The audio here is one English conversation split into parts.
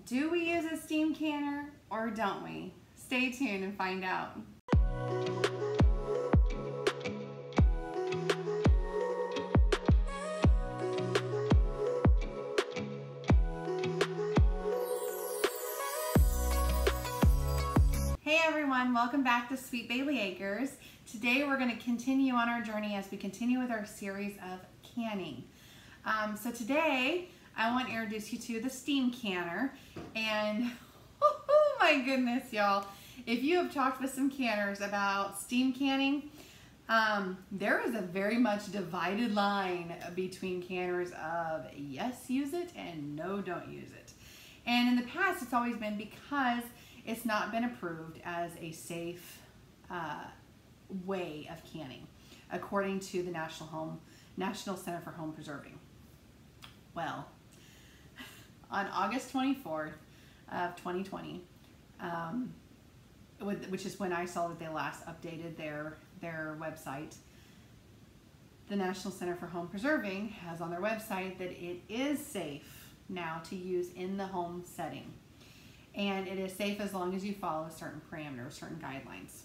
Do we use a steam canner or don't we? Stay tuned and find out. Hey everyone, welcome back to Sweet Bailey Acres. Today we're going to continue on our journey as we continue with our series of canning. So today I want to introduce you to the steam canner, and oh my goodness y'all, if you have talked with some canners about steam canning, there is a very much divided line between canners of yes, use it, and no, don't use it. And in the past it's always been because it's not been approved as a safe way of canning, according to the National Center for Home Preserving. Well, on August 24th of 2020, which is when I saw that they last updated their website, the National Center for Home Preserving has on their website that it is safe now to use in the home setting. And it is safe as long as you follow certain parameters, certain guidelines.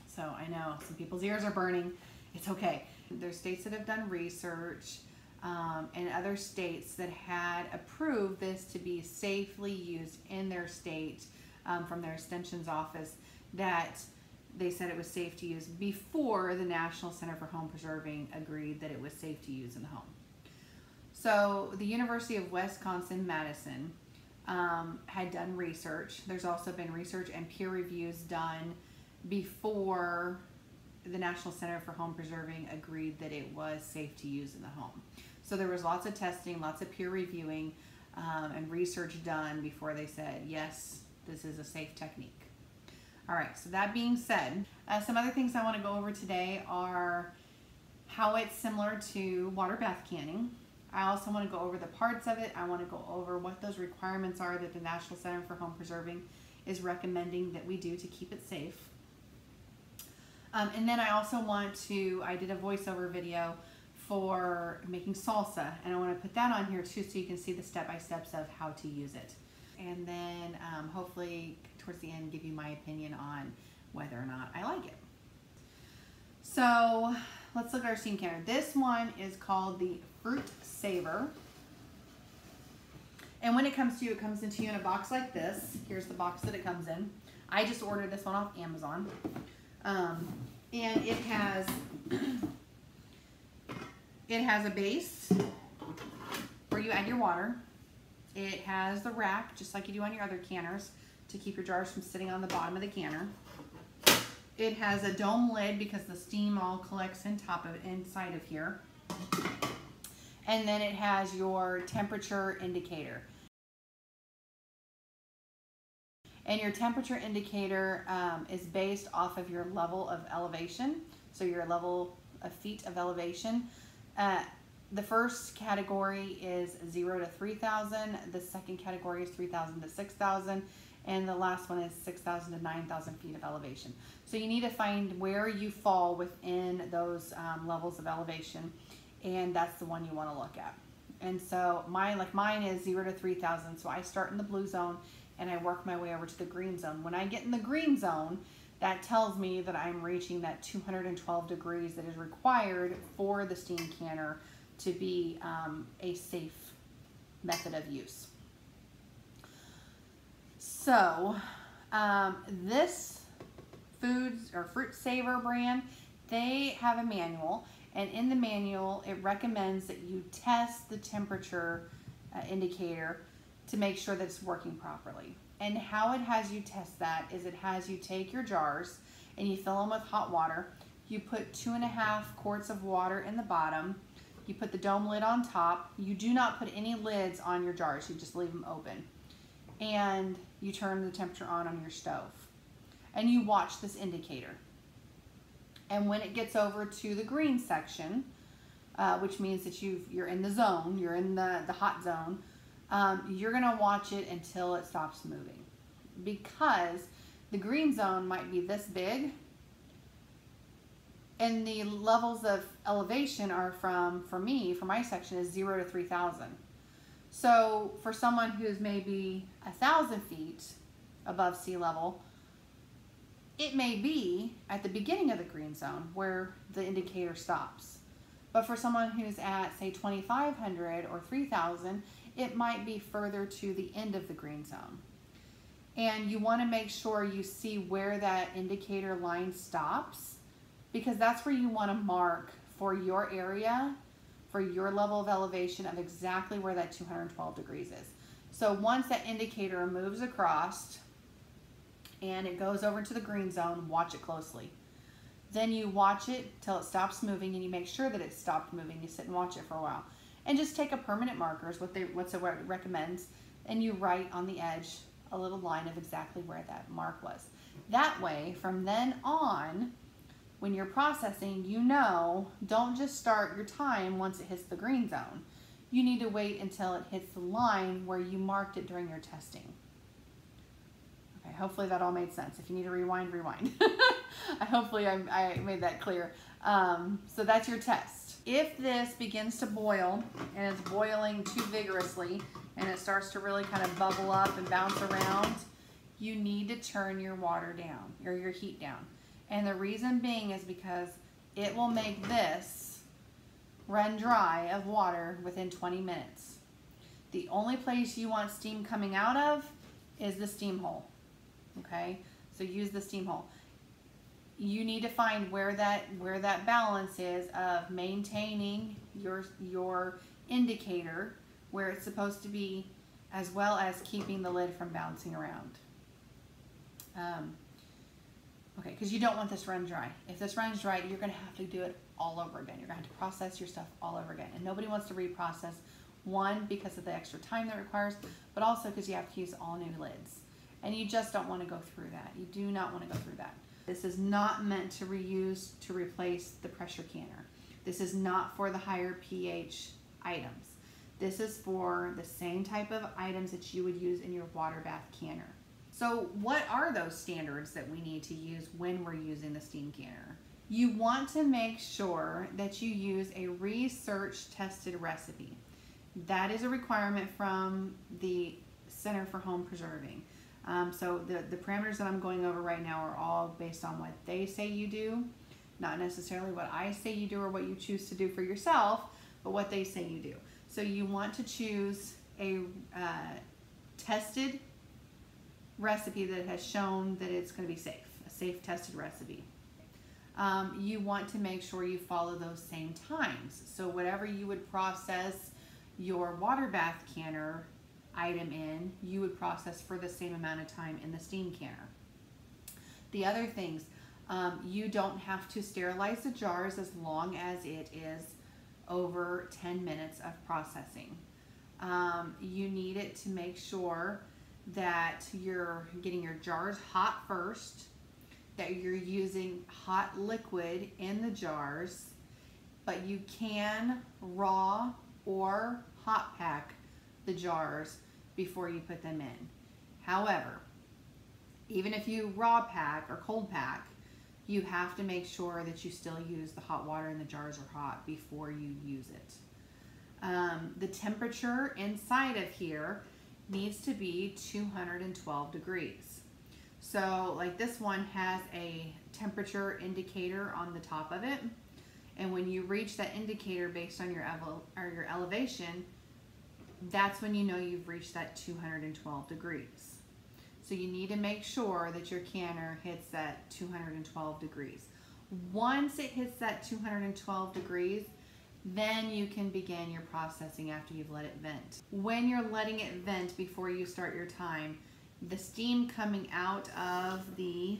So I know some people's ears are burning. It's okay. There's states that have done research and other states that had approved this to be safely used in their state from their extensions office, that they said it was safe to use before the National Center for Home Preserving agreed that it was safe to use in the home. So the University of Wisconsin-Madison had done research. There's also been research and peer reviews done before the National Center for Home Preserving agreed that it was safe to use in the home. So there was lots of testing, lots of peer reviewing and research done before they said, yes, this is a safe technique. All right, so that being said, some other things I want to go over today are how it's similar to water bath canning. I also want to go over the parts of it. I want to go over what those requirements are that the National Center for Home Preserving is recommending that we do to keep it safe. And then I also want to, I did a voiceover video for making salsa, and I want to put that on here too so you can see the step-by-steps of how to use it. And then hopefully towards the end give you my opinion on whether or not I like it. So let's look at our steam canner. This one is called the Fruit Saver. And when it comes to you, it comes into you in a box like this. Here's the box that it comes in. I just ordered this one off Amazon. And it has a base where you add your water. It has the rack, just like you do on your other canners, to keep your jars from sitting on the bottom of the canner. It has a dome lid because the steam all collects inside of here. And then it has your temperature indicator. And your temperature indicator is based off of your level of elevation, so your level of feet of elevation. The first category is 0 to 3,000, the second category is 3,000 to 6,000, and the last one is 6,000 to 9,000 feet of elevation. So you need to find where you fall within those levels of elevation, and that's the one you want to look at. And so mine is 0 to 3,000, so I start in the blue zone and I work my way over to the green zone. When I get in the green zone, that tells me that I'm reaching that 212 degrees that is required for the steam canner to be a safe method of use. So this Fruit Saver brand, they have a manual, and in the manual it recommends that you test the temperature indicator to make sure that it's working properly. And how it has you test that is it has you take your jars and you fill them with hot water. You put 2.5 quarts of water in the bottom. You put the dome lid on top. You do not put any lids on your jars. You just leave them open. And you turn the temperature on your stove. And you watch this indicator. And when it gets over to the green section, which means that you're in the zone, you're in the hot zone, you're gonna watch it until it stops moving, because the green zone might be this big and the levels of elevation are for my section is 0 to 3,000. So for someone who's maybe 1,000 feet above sea level, it may be at the beginning of the green zone where the indicator stops. But for someone who's at, say, 2,500 or 3,000, it might be further to the end of the green zone. And you want to make sure you see where that indicator line stops, because that's where you want to mark for your area, for your level of elevation of exactly where that 212 degrees is. So once that indicator moves across and it goes over to the green zone, watch it closely. Then you watch it till it stops moving, and you make sure that it stopped moving. You sit and watch it for a while. And just take a permanent marker, is what it recommends, and you write on the edge a little line of exactly where that mark was. That way, from then on, when you're processing, you know, don't just start your time once it hits the green zone. You need to wait until it hits the line where you marked it during your testing. Okay, hopefully that all made sense. If you need to rewind, rewind. Hopefully I made that clear. So that's your test. If this begins to boil and it's boiling too vigorously and it starts to really kind of bubble up and bounce around, you need to turn your water down or your heat down. And the reason being is because it will make this run dry of water within 20 minutes. The only place you want steam coming out of is the steam hole. Okay, so use the steam hole. You need to find where that balance is of maintaining your indicator where it's supposed to be, as well as keeping the lid from bouncing around. Okay, because you don't want this to run dry. If this runs dry, you're going to have to do it all over again. You're going to have to process your stuff all over again. And nobody wants to reprocess, one, because of the extra time that it requires, but also because you have to use all new lids. And you just don't want to go through that. You do not want to go through that. This is not meant to reuse to replace the pressure canner. This is not for the higher pH items. This is for the same type of items that you would use in your water bath canner. So what are those standards that we need to use when we're using the steam canner? You want to make sure that you use a research tested recipe. That is a requirement from the Center for Home Preserving. So the parameters that I'm going over right now are all based on what they say you do, not necessarily what I say you do or what you choose to do for yourself, but what they say you do. So you want to choose a tested recipe that has shown that it's going to be safe, a safe tested recipe. You want to make sure you follow those same times. So whatever you would process your water bath canner item in, you would process for the same amount of time in the steam canner. The other things, you don't have to sterilize the jars as long as it is over 10 minutes of processing. You need it to make sure that you're getting your jars hot first, that you're using hot liquid in the jars, but you can raw or hot pack the jars before you put them in. However, even if you raw pack or cold pack, you have to make sure that you still use the hot water and the jars are hot before you use it. The temperature inside of here needs to be 212 degrees. So like this one has a temperature indicator on the top of it, and when you reach that indicator based on your elevation, that's when you know you've reached that 212 degrees. So you need to make sure that your canner hits that 212 degrees. Once it hits that 212 degrees, then you can begin your processing after you've let it vent. When you're letting it vent before you start your time, the steam coming out of the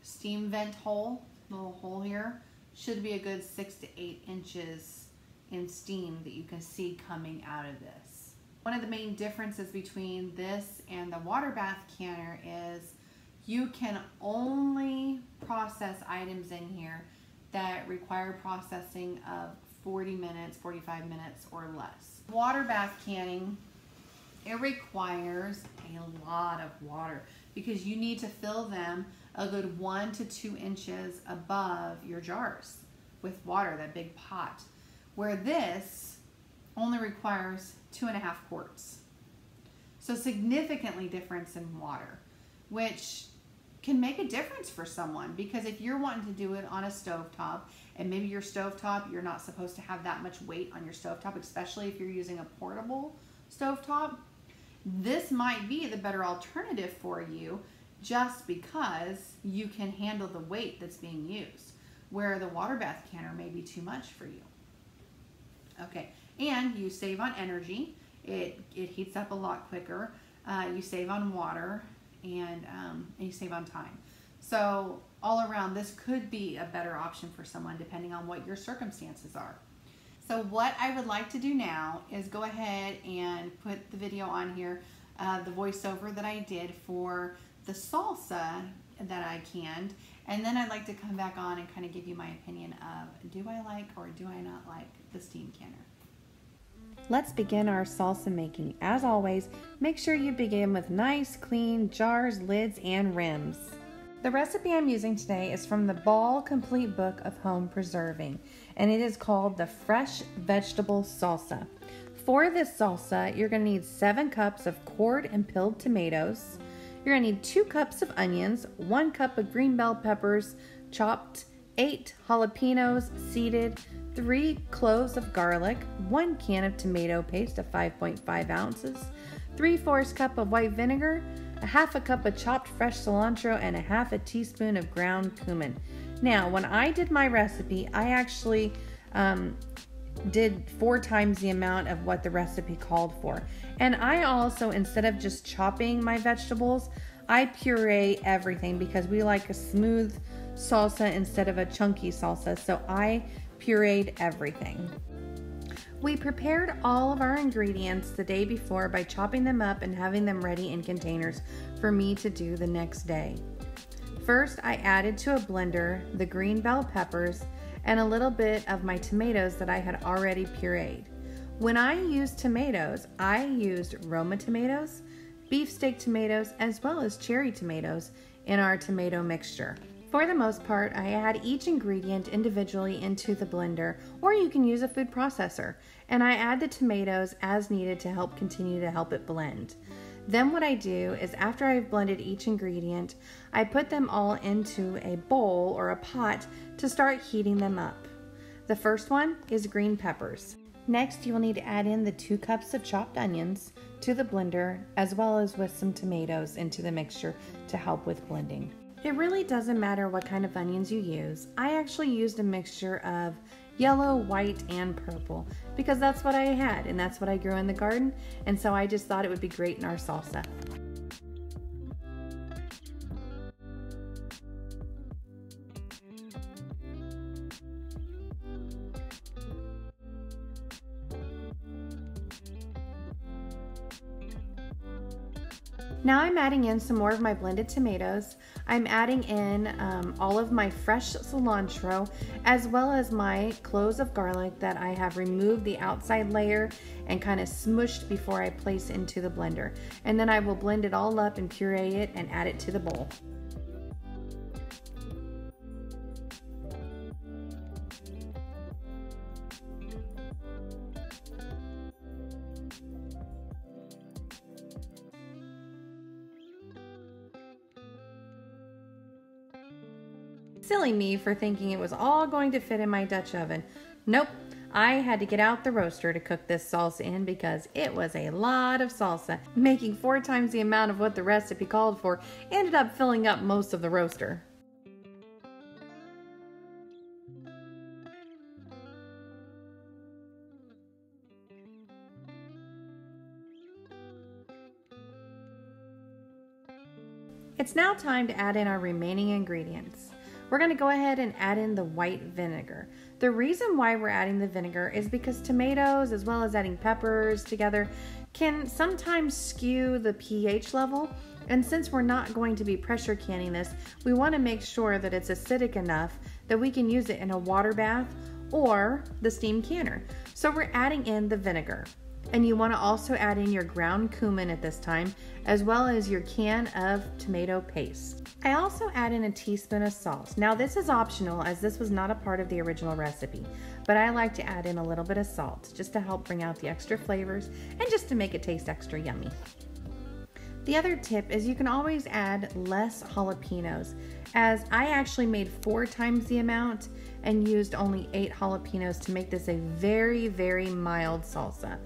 steam vent hole, the little hole here, should be a good 6 to 8 inches in steam that you can see coming out of this. One of the main differences between this and the water bath canner is you can only process items in here that require processing of 40 minutes, 45 minutes or less. Water bath canning, it requires a lot of water because you need to fill them a good 1 to 2 inches above your jars with water, that big pot. Where this only requires 2.5 quarts. So significantly difference in water, which can make a difference for someone, because if you're wanting to do it on a stovetop, and maybe your stovetop, you're not supposed to have that much weight on your stovetop, especially if you're using a portable stovetop, this might be the better alternative for you, just because you can handle the weight that's being used, where the water bath canner may be too much for you. Okay, and you save on energy. It heats up a lot quicker. You save on water, and you save on time. So all around, this could be a better option for someone depending on what your circumstances are. So what I would like to do now is go ahead and put the video on here, the voiceover that I did for the salsa that I canned, and then I'd like to come back on and kind of give you my opinion of, do I like or do I not like the steam canner? Let's begin our salsa making. As always, make sure you begin with nice, clean jars, lids, and rims. The recipe I'm using today is from the Ball Complete Book of Home Preserving, and it is called the Fresh Vegetable Salsa. For this salsa, you're going to need 7 cups of cored and peeled tomatoes. You're going to need 2 cups of onions, 1 cup of green bell peppers chopped, 8 jalapenos seeded, 3 cloves of garlic, 1 can of tomato paste of 5.5 ounces, 3/4 cup of white vinegar, a 1/2 cup of chopped fresh cilantro, and a 1/2 teaspoon of ground cumin. Now, when I did my recipe, I actually did 4 times the amount of what the recipe called for. And I also, instead of just chopping my vegetables, I puree everything because we like a smooth salsa instead of a chunky salsa. So I pureed everything. We prepared all of our ingredients the day before by chopping them up and having them ready in containers for me to do the next day. First, I added to a blender the green bell peppers and a little bit of my tomatoes that I had already pureed. When I used tomatoes, I used Roma tomatoes, beefsteak tomatoes, as well as cherry tomatoes in our tomato mixture. For the most part, I add each ingredient individually into the blender, or you can use a food processor, and I add the tomatoes as needed to help continue to help it blend. Then what I do is, after I've blended each ingredient, I put them all into a bowl or a pot to start heating them up. The first one is green peppers. Next, you will need to add in the 2 cups of chopped onions to the blender, as well as with some tomatoes into the mixture to help with blending. It really doesn't matter what kind of onions you use. I actually used a mixture of yellow, white, and purple because that's what I had and that's what I grew in the garden, and so I just thought it would be great in our salsa. Now I'm adding in some more of my blended tomatoes. I'm adding in all of my fresh cilantro, as well as my cloves of garlic that I have removed the outside layer and kind of smushed before I place into the blender. And then I will blend it all up and puree it and add it to the bowl. Silly me for thinking it was all going to fit in my Dutch oven. Nope, I had to get out the roaster to cook this salsa in because it was a lot of salsa. Making 4 times the amount of what the recipe called for ended up filling up most of the roaster. It's now time to add in our remaining ingredients. We're going to go ahead and add in the white vinegar. The reason why we're adding the vinegar is because tomatoes, as well as adding peppers together, can sometimes skew the pH level. And since we're not going to be pressure canning this, we want to make sure that it's acidic enough that we can use it in a water bath or the steam canner. So we're adding in the vinegar. And you want to also add in your ground cumin at this time, as well as your can of tomato paste. I also add in a teaspoon of salt. Now this is optional, as this was not a part of the original recipe, but I like to add in a little bit of salt just to help bring out the extra flavors and just to make it taste extra yummy. The other tip is you can always add less jalapenos, as I actually made 4 times the amount and used only 8 jalapenos to make this a very, very mild salsa.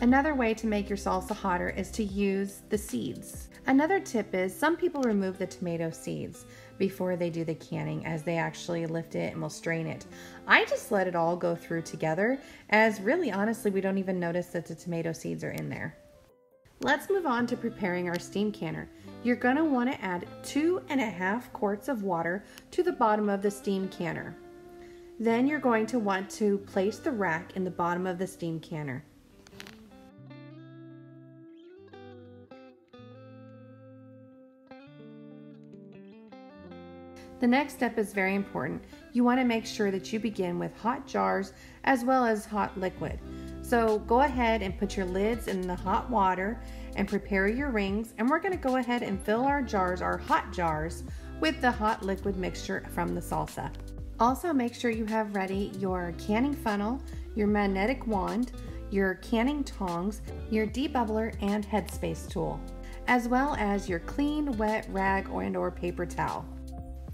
Another way to make your salsa hotter is to use the seeds. Another tip is some people remove the tomato seeds before they do the canning, as they actually lift it and will strain it. I just let it all go through together, as really honestly we don't even notice that the tomato seeds are in there. Let's move on to preparing our steam canner. You're going to want to add 2.5 quarts of water to the bottom of the steam canner. Then you're going to want to place the rack in the bottom of the steam canner. The next step is very important. You want to make sure that you begin with hot jars as well as hot liquid. So go ahead and put your lids in the hot water and prepare your rings, and we're going to go ahead and fill our jars, our hot jars, with the hot liquid mixture from the salsa. Also make sure you have ready your canning funnel, your magnetic wand, your canning tongs, your debubbler and headspace tool, as well as your clean wet rag or paper towel.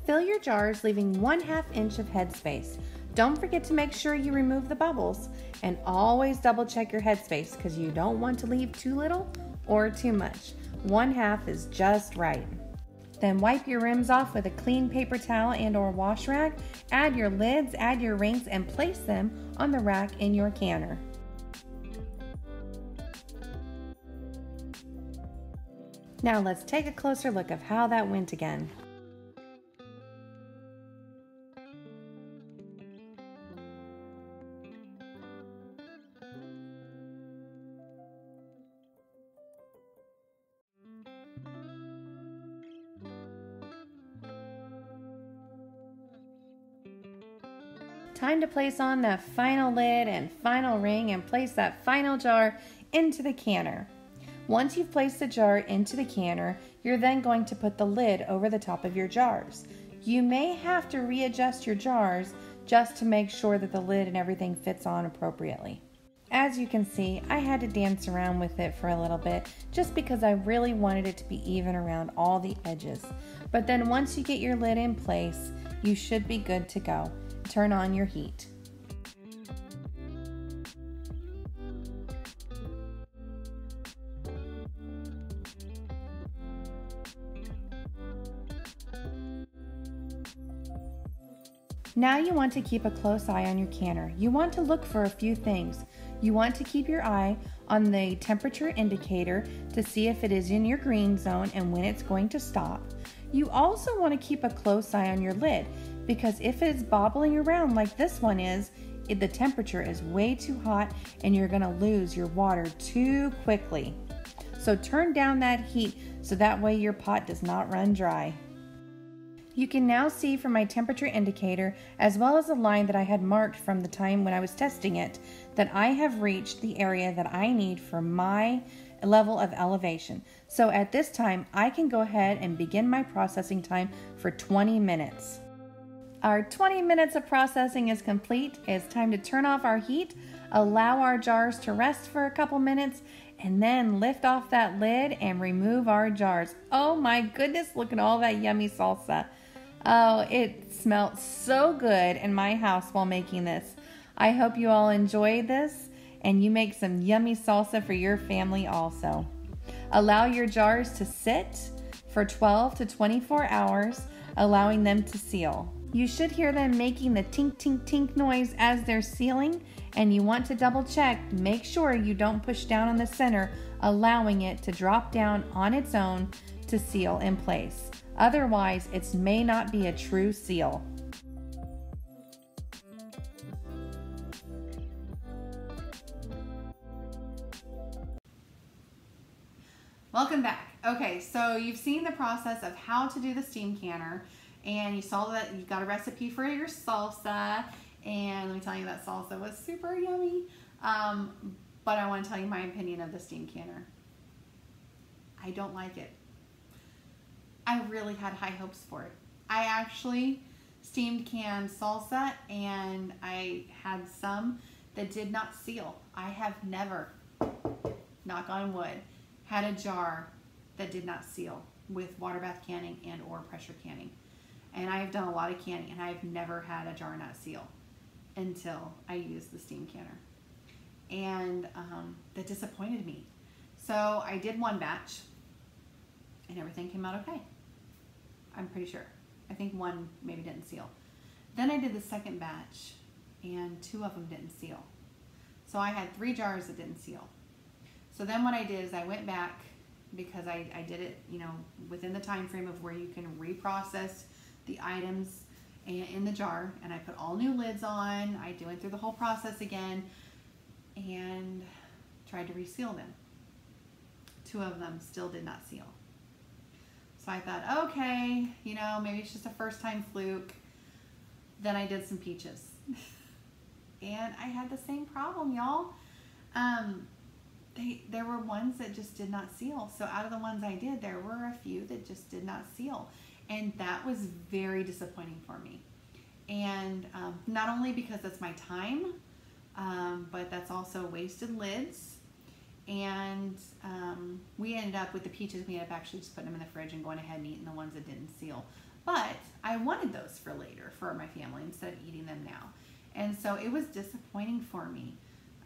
Fill your jars, leaving 1/2 inch of headspace. Don't forget to make sure you remove the bubbles, and always double check your headspace because you don't want to leave too little or too much. 1/2 is just right. Then wipe your rims off with a clean paper towel and or wash rag. Add your lids, add your rings, and place them on the rack in your canner. Now let's take a closer look of how that went again. Time to place on the final lid and final ring and place that final jar into the canner. Once you've placed the jar into the canner, you're then going to put the lid over the top of your jars. You may have to readjust your jars just to make sure that the lid and everything fits on appropriately. As you can see, I had to dance around with it for a little bit just because I really wanted it to be even around all the edges. But then once you get your lid in place, you should be good to go. Turn on your heat. Now you want to keep a close eye on your canner. You want to look for a few things. You want to keep your eye on the temperature indicator to see if it is in your green zone and when it's going to stop. You also want to keep a close eye on your lid, because if it's bobbling around like this one is, the temperature is way too hot and you're going to lose your water too quickly. So turn down that heat so that way your pot does not run dry. You can now see from my temperature indicator, as well as the line that I had marked from the time when I was testing it, that I have reached the area that I need for my level of elevation. So at this time, I can go ahead and begin my processing time for 20 minutes. Our 20 minutes of processing is complete. It's time to turn off our heat, allow our jars to rest for a couple minutes, and then lift off that lid and remove our jars. Oh my goodness, look at all that yummy salsa. Oh, it smelled so good in my house while making this. I hope you all enjoyed this and you make some yummy salsa for your family also. Allow your jars to sit for 12 to 24 hours, allowing them to seal. You should hear them making the tink tink tink noise as they're sealing, and you want to double check, make sure you don't push down on the center, allowing it to drop down on its own to seal in place. Otherwise, it may not be a true seal. Welcome back. Okay, so you've seen the process of how to do the steam canner, and you saw that you got a recipe for your salsa, and let me tell you, that salsa was super yummy. but I want to tell you my opinion of the steam canner. I don't like it. I really had high hopes for it. I actually steamed canned salsa, and I had some that did not seal. I have never, knock on wood, had a jar that did not seal with water bath canning and or pressure canning. And I have done a lot of canning, and I've never had a jar not seal until I used the steam canner. And that disappointed me. So I did one batch, and everything came out okay. I'm pretty sure. I think one maybe didn't seal. Then I did the second batch, and 2 of them didn't seal. So I had 3 jars that didn't seal. So then what I did is I went back, because I did it, you know, within the time frame of where you can reprocess the items in the jar, and I put all new lids on. I went through the whole process again and tried to reseal them. 2 of them still did not seal. So I thought, okay, you know, maybe it's just a first time fluke. Then I did some peaches. And I had the same problem, y'all. There were ones that just did not seal. So out of the ones I did, there were a few that just did not seal. And that was very disappointing for me. And not only because that's my time, but that's also wasted lids. And we ended up with the peaches, we ended up actually just putting them in the fridge and going ahead and eating the ones that didn't seal. But I wanted those for later for my family instead of eating them now. And so it was disappointing for me.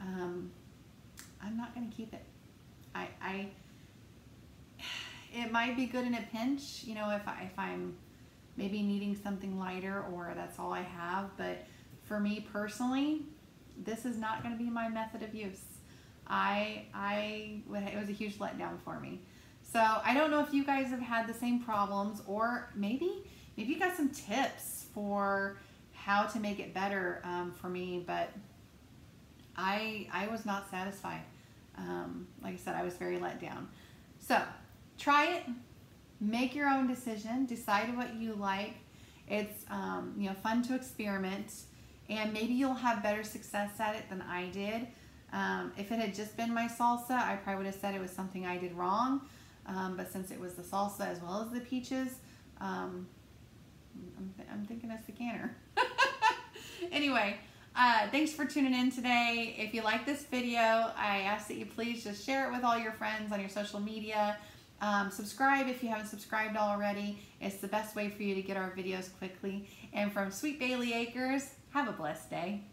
I'm not going to keep it. It might be good in a pinch, you know, if I'm maybe needing something lighter or that's all I have. But for me personally, this is not going to be my method of use. It was a huge letdown for me. So I don't know if you guys have had the same problems, or maybe you got some tips for how to make it better for me, but I was not satisfied. Like I said, I was very let down. So try it, make your own decision, decide what you like. It's you know, fun to experiment, and maybe you'll have better success at it than I did. If it had just been my salsa, I probably would have said it was something I did wrong. But since it was the salsa as well as the peaches, I'm thinking it's the canner. Anyway, thanks for tuning in today. If you like this video, I ask that you please just share it with all your friends on your social media. Subscribe if you haven't subscribed already. It's the best way for you to get our videos quickly. And from Sweet Bailey Acres, have a blessed day.